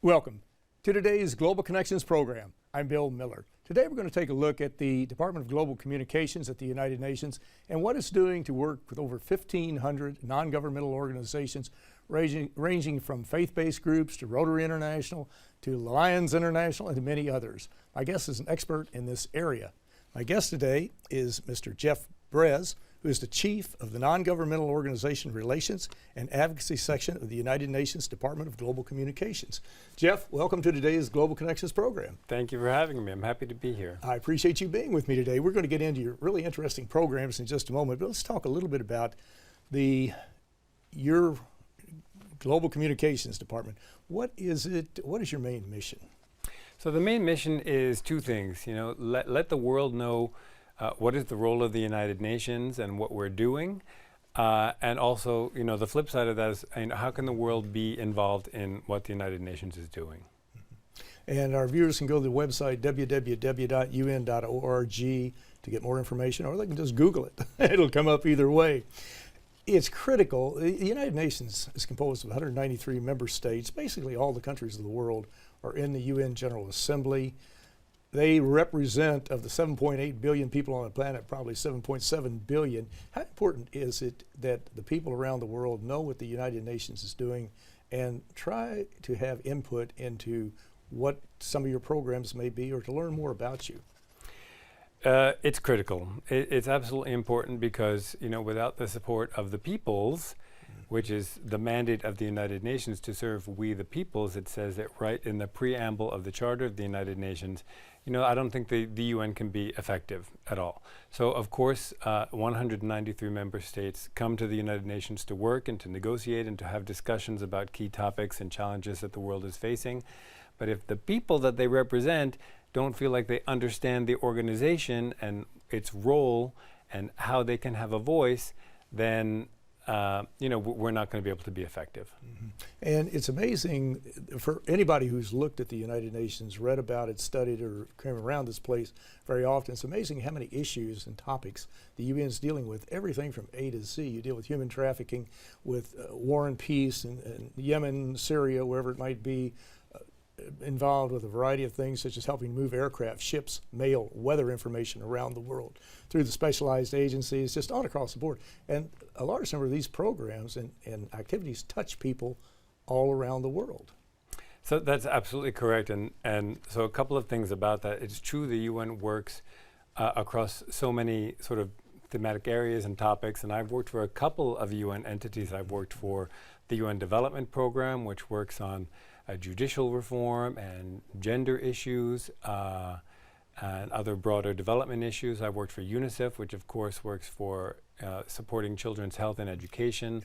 Welcome to today's Global Connections program. I'm Bill Miller. Today we're going to take a look at the Department of Global Communications at the United Nations and what it's doing to work with over 1,500 non-governmental organizations ranging from faith-based groups to Rotary International to Lions International and to many others. My guest is an expert in this area. My guest today is Mr. Jeff Brez, who is the Chief of the Non-Governmental Organization Relations and Advocacy Section of the United Nations Department of Global Communications. Jeff, welcome to today's Global Connections program. Thank you for having me. I'm happy to be here. I appreciate you being with me today. We're going to get into your really interesting programs in just a moment, but let's talk a little bit about your Global Communications Department. What is it? What is your main mission? So the main mission is two things. Let the world know what is the role of the United Nations and what we're doing, and also, the flip side of that is, how can the world be involved in what the United Nations is doing? And our viewers can go to the website www.un.org to get more information, or they can just Google it. It'll come up either way. It's critical. The United Nations is composed of 193 member states. Basically, all the countries of the world are in the UN General Assembly. They represent, of the 7.8 billion people on the planet, probably 7.7 billion. How important is it that the people around the world know what the United Nations is doing and try to have input into what some of your programs may be, or to learn more about you? It's critical. It's absolutely important because, without the support of the peoples, which is the mandate of the United Nations to serve we the peoples, it says it right in the preamble of the Charter of the United Nations, I don't think the UN can be effective at all. So, of course, 193 member states come to the United Nations to work and to negotiate and to have discussions about key topics and challenges that the world is facing. But if the people that they represent don't feel like they understand the organization and its role and how they can have a voice, then we're not going to be able to be effective. Mm-hmm. And it's amazing for anybody who's looked at the United Nations, read about it, studied, or came around this place very often. It's amazing how many issues and topics the UN is dealing with, everything from A to Z. You deal with human trafficking, with war and peace, and Yemen, Syria, wherever it might be, involved with a variety of things such as helping move aircraft, ships, mail, weather information around the world through the specialized agencies, just all across the board. And a large number of these programs and activities touch people all around the world. So that's absolutely correct. And so a couple of things about that. It's true the UN works across so many sort of thematic areas and topics, and I've worked for a couple of UN entities. I've worked for the UN Development Program, which works on judicial reform and gender issues and other broader development issues. I worked for UNICEF, which of course works for supporting children's health and education.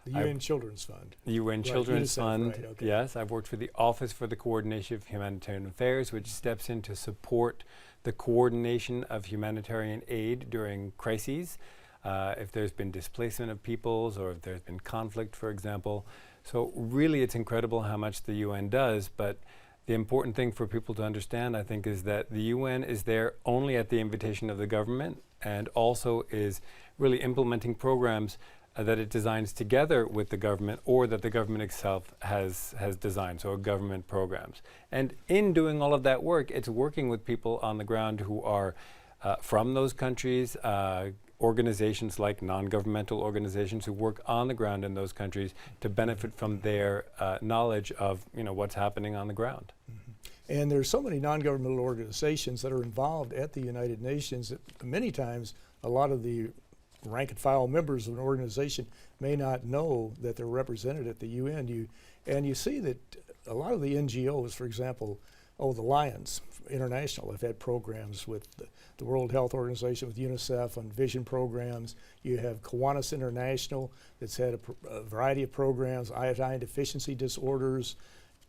The UN Children's Fund. The UN Children's UNICEF, Fund, right, okay. Yes. I've worked for the Office for the Coordination of Humanitarian Affairs, which steps in to support the coordination of humanitarian aid during crises, if there's been displacement of peoples or if there's been conflict, for example. So really it's incredible how much the UN does, but the important thing for people to understand, I think, is that the UN is there only at the invitation of the government, and also is really implementing programs that it designs together with the government, or that the government itself has designed, so government programs. And in doing all of that work, it's working with people on the ground who are from those countries, organizations like non-governmental organizations who work on the ground in those countries to benefit from their knowledge of what's happening on the ground. Mm-hmm. And there's so many non-governmental organizations that are involved at the United Nations that many times a lot of the rank and file members of an organization may not know that they're represented at the UN. And you see that a lot of the NGOs, for example, the Lions International have had programs with the World Health Organization, with UNICEF on vision programs. You have Kiwanis International that's had a variety of programs, iodine deficiency disorders.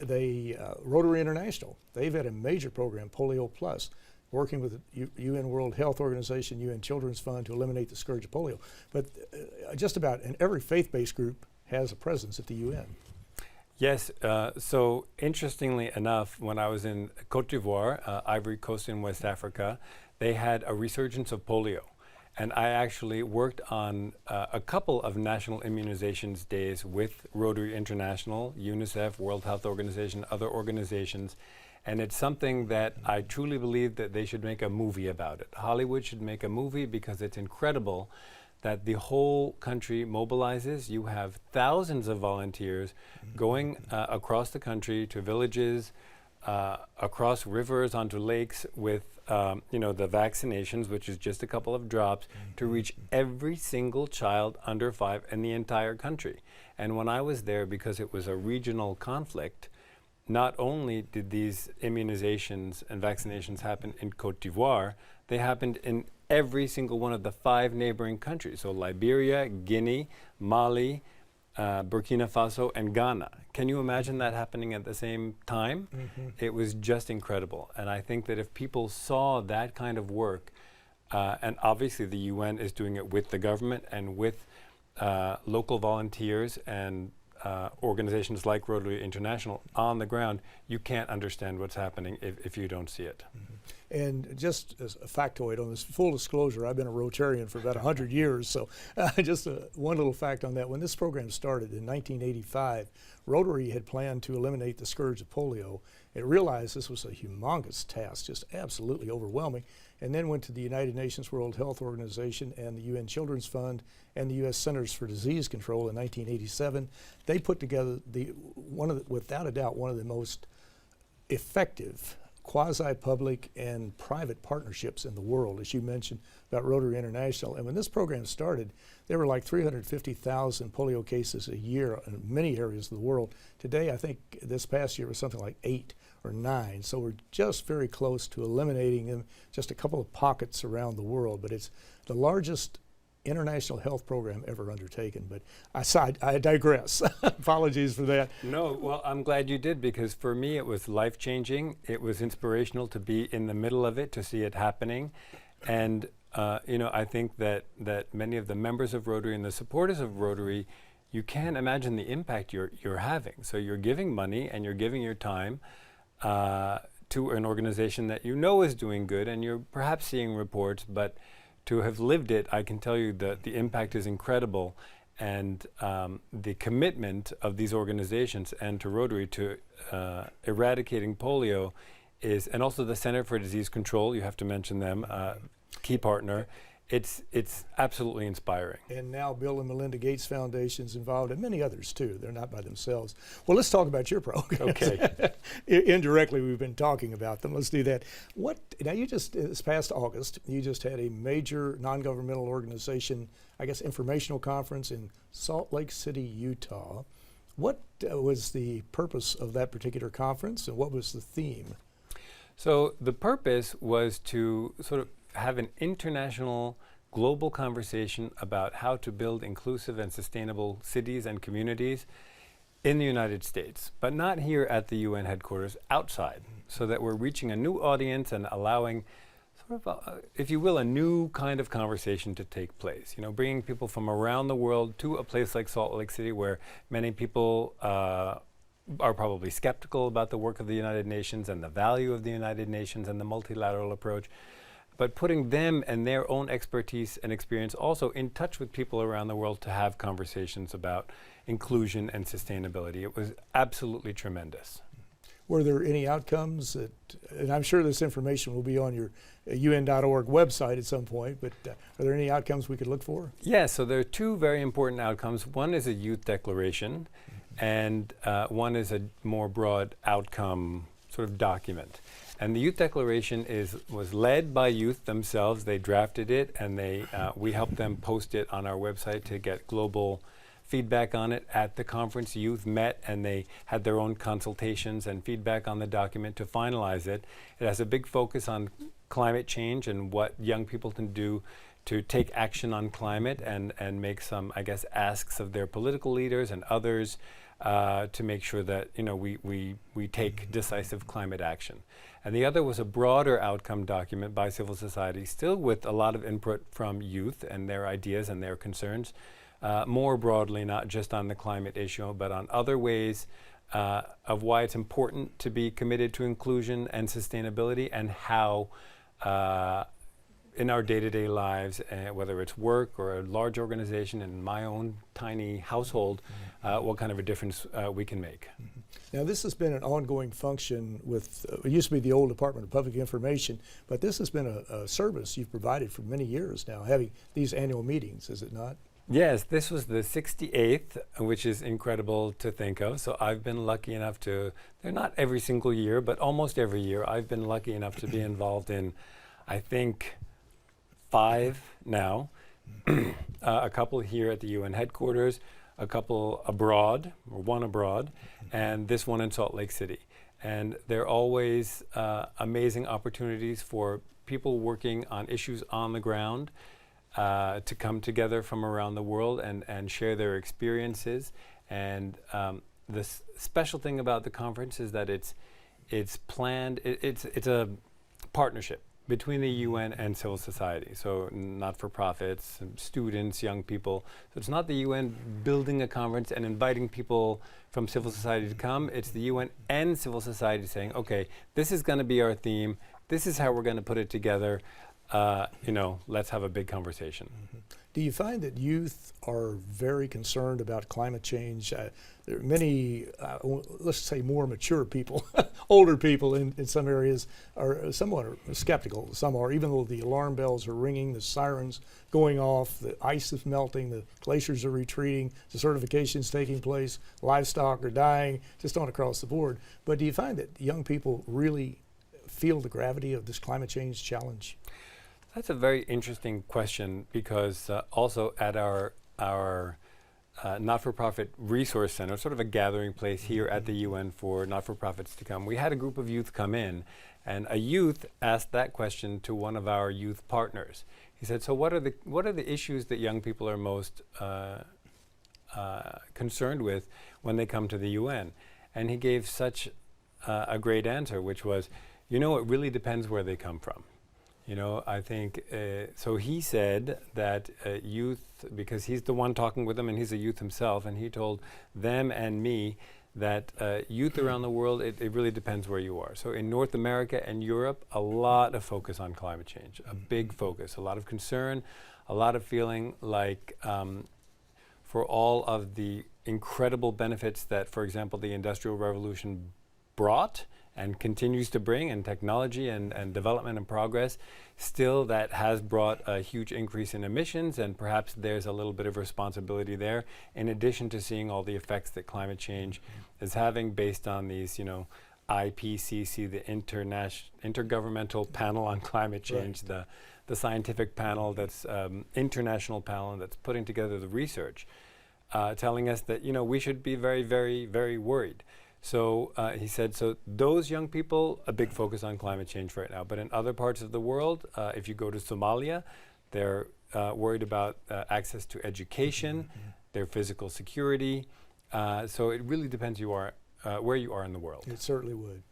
Rotary International, they've had a major program, Polio Plus, working with the UN World Health Organization, UN Children's Fund to eliminate the scourge of polio. But just about every faith-based group has a presence at the UN. Yes, so interestingly enough, when I was in Cote d'Ivoire, Ivory Coast in West Africa, they had a resurgence of polio. And I actually worked on a couple of national immunizations days with Rotary International, UNICEF, World Health Organization, other organizations. And it's something that I truly believe that they should make a movie about it. Hollywood should make a movie because it's incredible that the whole country mobilizes. You have thousands of volunteers going across the country to villages, across rivers, onto lakes with the vaccinations, which is just a couple of drops, to reach every single child under 5 in the entire country. And when I was there, because it was a regional conflict, not only did these immunizations and vaccinations happen in Côte d'Ivoire, they happened in every single one of the 5 neighboring countries. So Liberia, Guinea, Mali, Burkina Faso, and Ghana. Can you imagine that happening at the same time? It was just incredible. And I think that if people saw that kind of work, and obviously the UN is doing it with the government and with local volunteers and organizations like Rotary International on the ground, you can't understand what's happening if you don't see it. And just as a factoid on this, full disclosure, I've been a Rotarian for about 100 years, so just one little fact on that. When this program started in 1985, Rotary had planned to eliminate the scourge of polio. It realized this was a humongous task, just absolutely overwhelming, and then went to the United Nations World Health Organization and the UN Children's Fund and the U.S. Centers for Disease Control in 1987. They put together without a doubt, one of the most effective quasi-public and private partnerships in the world, as you mentioned about Rotary International. And when this program started, there were like 350,000 polio cases a year in many areas of the world. Today, I think this past year was something like 8 or 9. So we're just very close to eliminating them, just a couple of pockets around the world. But it's the largest international health program ever undertaken. But I digress. Apologies for that. No, well, I'm glad you did, because for me it was life-changing. It was inspirational to be in the middle of it, to see it happening. And I think that many of the members of Rotary and the supporters of Rotary, you can't imagine the impact you're having. So you're giving money and you're giving your time to an organization that you know is doing good, and you're perhaps seeing reports, but to have lived it, I can tell you that the impact is incredible, and the commitment of these organizations and to Rotary to eradicating polio is, and also the Center for Disease Control, you have to mention them, key partner. It's absolutely inspiring. And now Bill and Melinda Gates Foundation's involved, and many others too. They're not by themselves. Well, let's talk about your program. Okay. Indirectly, we've been talking about them. Let's do that. Now you just, this past August, you just had a major non-governmental organization, I guess, informational conference in Salt Lake City, Utah. What was the purpose of that particular conference, and what was the theme? So the purpose was to sort of have an international, global conversation about how to build inclusive and sustainable cities and communities in the United States, but not here at the UN headquarters, outside, so that we're reaching a new audience and allowing sort of, if you will, a new kind of conversation to take place. Bringing people from around the world to a place like Salt Lake City, where many people are probably skeptical about the work of the United Nations and the value of the United Nations and the multilateral approach, but putting them and their own expertise and experience also in touch with people around the world to have conversations about inclusion and sustainability. It was absolutely tremendous. Were there any outcomes and I'm sure this information will be on your UN.org website at some point, but are there any outcomes we could look for? Yes, so there are 2 very important outcomes. One is a youth declaration, and one is a more broad outcome sort of document. And the Youth Declaration was led by youth themselves. They drafted it, and we helped them post it on our website to get global feedback on it. At the conference, youth met, and they had their own consultations and feedback on the document to finalize it. It has a big focus on climate change and what young people can do to take action on climate and make some, I guess, asks of their political leaders and others to make sure that we take decisive climate action. And the other was a broader outcome document by civil society, still with a lot of input from youth and their ideas and their concerns, more broadly, not just on the climate issue, but on other ways of why it's important to be committed to inclusion and sustainability, and how in our day-to-day lives, whether it's work or a large organization, in my own tiny household, what kind of a difference we can make. Now, this has been an ongoing function with, it used to be the old Department of Public Information, but this has been a service you've provided for many years now, having these annual meetings, is it not? Yes, this was the 68th, which is incredible to think of. So I've been lucky enough to, they're not every single year, but almost every year, I've been lucky enough to be involved in, I think, 5 now. A couple here at the UN headquarters, a couple abroad, or one abroad, and this one in Salt Lake City. And they're always amazing opportunities for people working on issues on the ground to come together from around the world and share their experiences. And the special thing about the conference is that it's planned, it's a partnership between the UN and civil society, so not-for-profits, students, young people. So it's not the UN building a conference and inviting people from civil society to come. It's the UN and civil society saying, okay, this is going to be our theme. This is how we're going to put it together. Let's have a big conversation. Do you find that youth are very concerned about climate change? There are many, let's say more mature people, older people in some areas are somewhat skeptical. Some are, even though the alarm bells are ringing, the sirens going off, the ice is melting, the glaciers are retreating, desertification's taking place, livestock are dying, just on across the board. But do you find that young people really feel the gravity of this climate change challenge? That's a very interesting question, because also at our not-for-profit resource center, sort of a gathering place here at the UN for not-for-profits to come, we had a group of youth come in, and a youth asked that question to one of our youth partners. He said, so what are the issues that young people are most concerned with when they come to the UN? And he gave such a great answer, which was, it really depends where they come from. I think, so he said that youth, because he's the one talking with them and he's a youth himself, and he told them and me that youth around the world, it really depends where you are. So in North America and Europe, a lot of focus on climate change, a big focus, a lot of concern, a lot of feeling like for all of the incredible benefits that, for example, the Industrial Revolution brought and continues to bring, and technology and development and progress, still that has brought a huge increase in emissions, and perhaps there's a little bit of responsibility there, in addition to seeing all the effects that climate change is having based on these, IPCC, the Intergovernmental Panel on Climate Change, right. the scientific panel that's international panel that's putting together the research, telling us that, we should be very, very, very worried. So he said, so those young people, a big focus on climate change right now. But in other parts of the world, if you go to Somalia, they're worried about access to education, their physical security. So it really depends where you are in the world. It certainly would.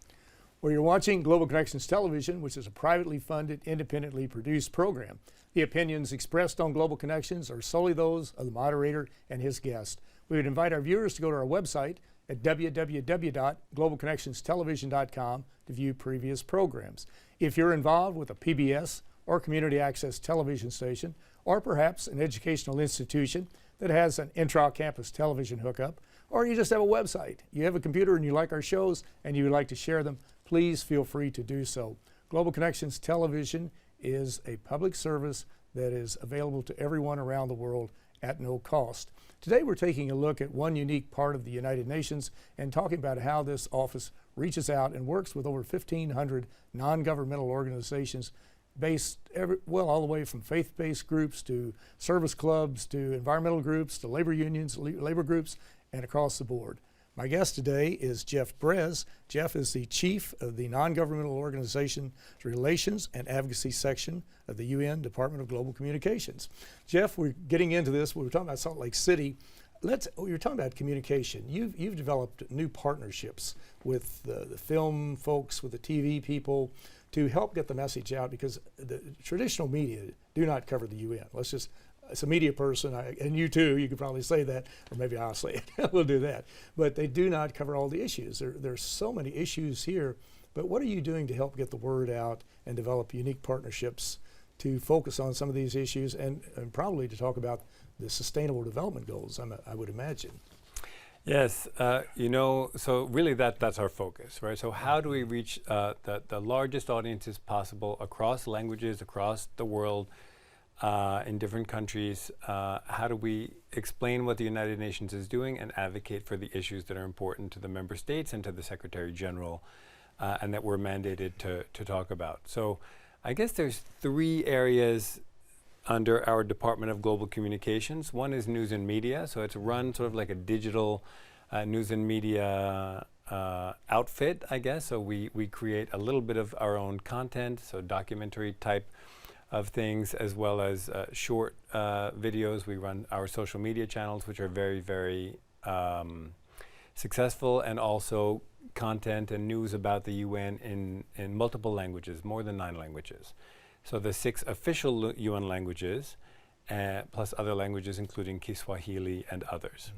Well, you're watching Global Connections Television, which is a privately funded, independently produced program. The opinions expressed on Global Connections are solely those of the moderator and his guest. We would invite our viewers to go to our website at www.globalconnectionstelevision.com to view previous programs. If you're involved with a PBS or community access television station, or perhaps an educational institution that has an intra-campus television hookup, or you just have a website, you have a computer and you like our shows and you would like to share them, please feel free to do so. Global Connections Television is a public service that is available to everyone around the world at no cost. Today we're taking a look at one unique part of the United Nations and talking about how this office reaches out and works with over 1,500 non-governmental organizations based all the way from faith-based groups to service clubs to environmental groups to labor unions, labor groups, and across the board. My guest today is Jeff Brez. Jeff is the chief of the Non-Governmental Organization Relations and Advocacy section of the UN Department of Global Communications. Jeff, we're getting into this. We were talking about Salt Lake City. You're talking about communication. You've developed new partnerships with the film folks, with the TV people, to help get the message out, because the traditional media do not cover the UN. It's a media person, and you too, you could probably say that, or maybe I'll say it, we'll do that. But they do not cover all the issues. There's so many issues here, but what are you doing to help get the word out and develop unique partnerships to focus on some of these issues and probably to talk about the Sustainable Development Goals, I would imagine. Yes, so really that's our focus, right? So how do we reach the largest audiences possible across languages, across the world, in different countries? How do we explain what the United Nations is doing and advocate for the issues that are important to the member states and to the Secretary General and that we're mandated to talk about? So I guess there's 3 areas under our Department of Global Communications. One is news and media, so it's run sort of like a digital news and media outfit, I guess. So we create a little bit of our own content, so documentary type of things, as well as short videos. We run our social media channels, which are very, very successful, and also content and news about the UN in multiple languages, more than 9 languages. So the 6 official UN languages, plus other languages including Kiswahili and others.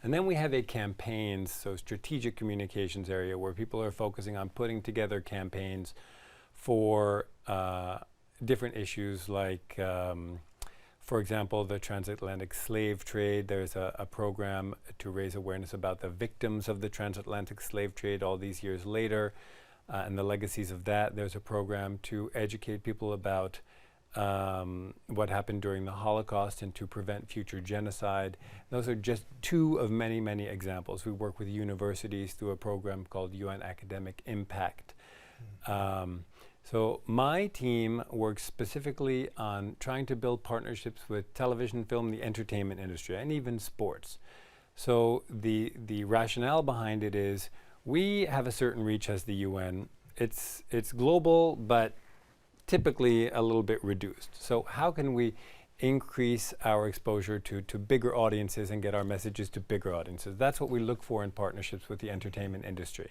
And then we have a campaigns, so strategic communications area, where people are focusing on putting together campaigns for different issues like, for example, the transatlantic slave trade. There's a program to raise awareness about the victims of the transatlantic slave trade all these years later. And the legacies of that. There's a program to educate people about what happened during the Holocaust and to prevent future genocide. Those are just 2 of many, many examples. We work with universities through a program called UN Academic Impact. So my team works specifically on trying to build partnerships with television, film, the entertainment industry, and even sports. So the rationale behind it is we have a certain reach as the UN. It's global, but typically a little bit reduced. So how can we increase our exposure to bigger audiences and get our messages to bigger audiences? That's what we look for in partnerships with the entertainment industry.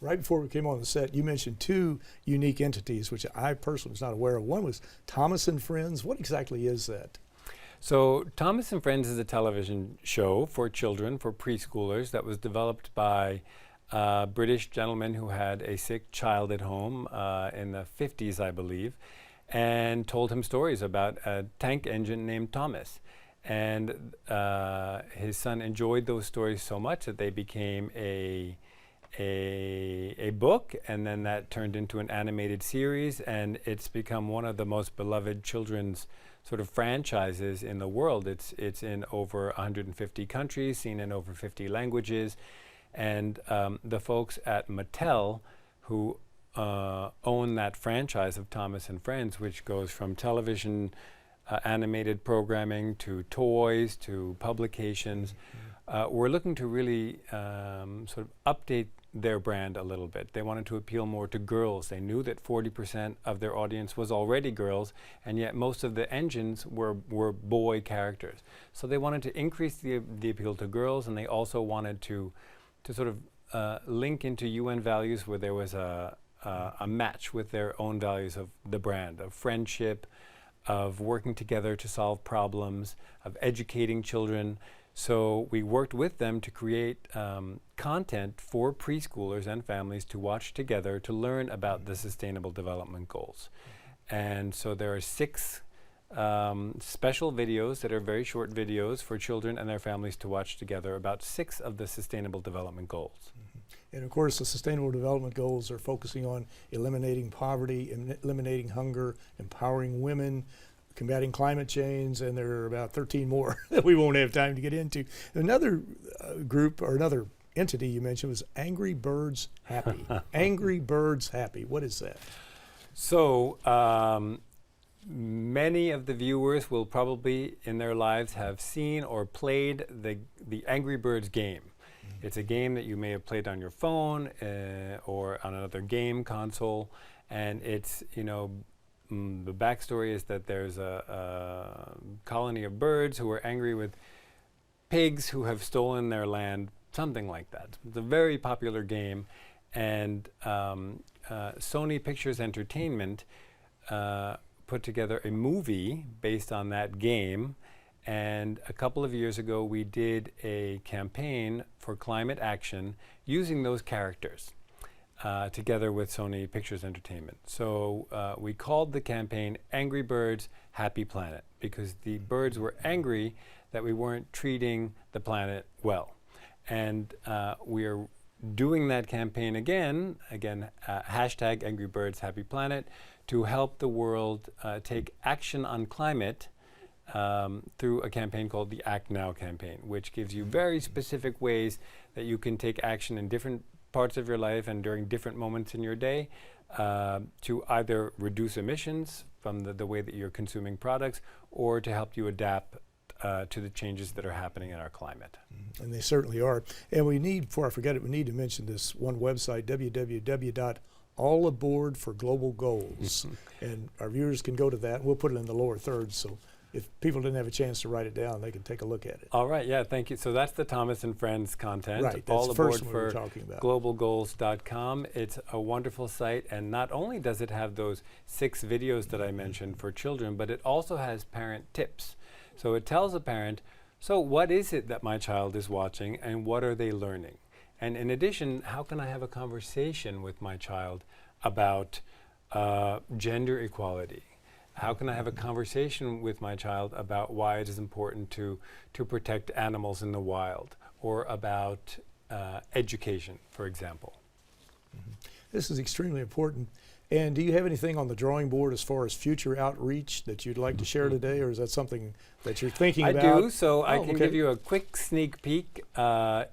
Right before we came on the set, you mentioned 2 unique entities, which I personally was not aware of. One was Thomas and Friends. What exactly is that? So Thomas and Friends is a television show for children, for preschoolers, that was developed by a British gentleman who had a sick child at home in the 50s, I believe, and told him stories about a tank engine named Thomas. And his son enjoyed those stories so much that they became a book, and then that turned into an animated series, and it's become one of the most beloved children's sort of franchises in the world. It's in over 150 countries, seen in over 50 languages. And the folks at Mattel, who own that franchise of Thomas and Friends, which goes from television animated programming to toys to publications, were looking to really sort of update their brand a little bit. They wanted to appeal more to girls. They knew that 40% of their audience was already girls, and yet most of the engines were boy characters. So they wanted to increase the appeal to girls, and they also wanted to sort of link into UN values where there was a match with their own values of the brand, of friendship, of working together to solve problems, of educating children. So we worked with them to create content for preschoolers and families to watch together to learn about the Sustainable Development Goals. And so there are 6 special videos that are very short videos for children and their families to watch together about 6 of the Sustainable Development Goals. And of course, the Sustainable Development Goals are focusing on eliminating poverty, eliminating hunger, empowering women, combating climate change, and there are about 13 more that we won't have time to get into. Another group or another entity you mentioned was Angry Birds Happy. Angry Birds Happy. What is that? So many of the viewers will probably in their lives have seen or played the Angry Birds game. It's a game that you may have played on your phone or on another game console, and it's, the backstory is that there's a colony of birds who are angry with pigs who have stolen their land, something like that. It's a very popular game, and Sony Pictures Entertainment put together a movie based on that game. And a couple of years ago, we did a campaign for climate action using those characters. together with Sony Pictures Entertainment. So we called the campaign Angry Birds, Happy Planet, because the birds were angry that we weren't treating the planet well. And we are doing that campaign again, hashtag Angry Birds, Happy Planet, to help the world take action on climate through a campaign called the Act Now campaign, which gives you very specific ways that you can take action in different parts of your life and during different moments in your day to either reduce emissions from the way that you're consuming products or to help you adapt to the changes that are happening in our climate. And they certainly are. And we need, before I forget it, we need to mention this one website, www.allaboardforglobalgoals. And our viewers can go to that. We'll put it in the lower third, so if people didn't have a chance to write it down, they can take a look at it. All right, yeah, thank you. So that's the Thomas and Friends content. Right, that's all the aboard first one we were talking about. globalgoals.com. It's a wonderful site, and not only does it have those 6 videos that I mentioned for children, but it also has parent tips. So it tells a parent, so what is it that my child is watching and what are they learning? And in addition, how can I have a conversation with my child about gender equality? How can I have a conversation with my child about why it is important to protect animals in the wild, or about education, for example? This is extremely important. And do you have anything on the drawing board as far as future outreach that you'd like to share today, or is that something that you're thinking about? I do, so I can okay. give you a quick sneak peek.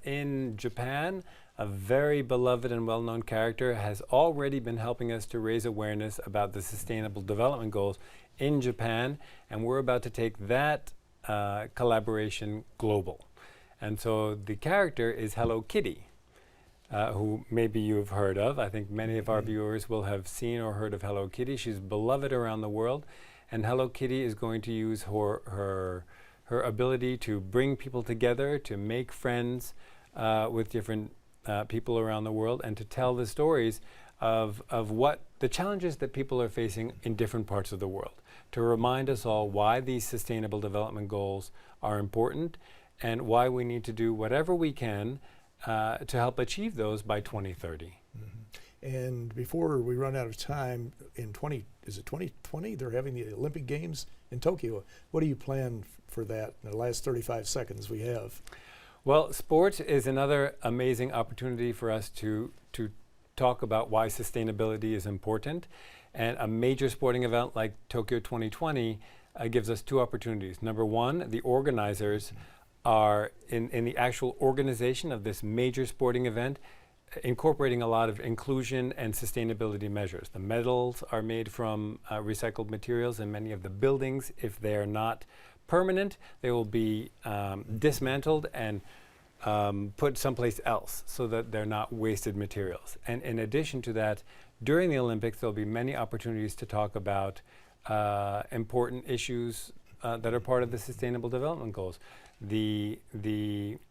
In Japan, a very beloved and well-known character has already been helping us to raise awareness about the Sustainable Development Goals in Japan, and we're about to take that collaboration global. And so the character is Hello Kitty, who maybe you've heard of. I think many of our viewers will have seen or heard of Hello Kitty. She's beloved around the world, and Hello Kitty is going to use her ability to bring people together, to make friends with different people around the world, and to tell the stories of what the challenges that people are facing in different parts of the world, to remind us all why these Sustainable Development Goals are important and why we need to do whatever we can to help achieve those by 2030. And before we run out of time, in 2020, they're having the Olympic Games in Tokyo. What do you plan for that in the last 35 seconds we have? Well, sports is another amazing opportunity for us to talk about why sustainability is important. And a major sporting event like Tokyo 2020 gives us 2 opportunities. Number one, the organizers are in the actual organization of this major sporting event, incorporating a lot of inclusion and sustainability measures. The medals are made from recycled materials, and many of the buildings, if they are not permanent, they will be dismantled and put someplace else so that they're not wasted materials. And in addition to that, during the Olympics, there'll be many opportunities to talk about important issues that are part of the Sustainable Development Goals. The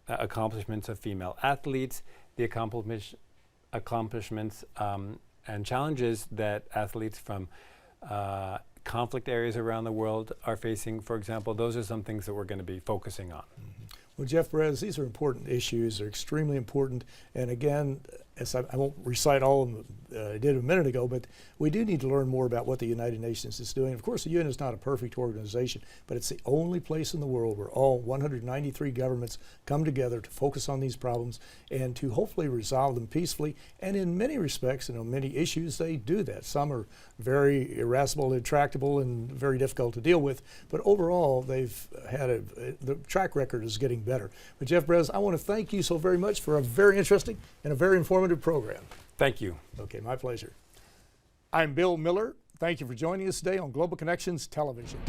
accomplishments of female athletes, the accomplishments and challenges that athletes from conflict areas around the world are facing, for example. Those are some things that we're going to be focusing on. Well, Jeff Brez, these are important issues. They're extremely important. And again, as I won't recite all of them I did a minute ago, but we do need to learn more about what the United Nations is doing. Of course, the UN is not a perfect organization, but it's the only place in the world where all 193 governments come together to focus on these problems and to hopefully resolve them peacefully. And in many respects, many issues, they do that. Some are very irascible, intractable, and very difficult to deal with. But overall, they've had the track record is getting better. But Jeff Brez, I want to thank you so very much for a very interesting and a very informative program. Thank you. Okay, my pleasure. I'm Bill Miller. Thank you for joining us today on Global Connections Television.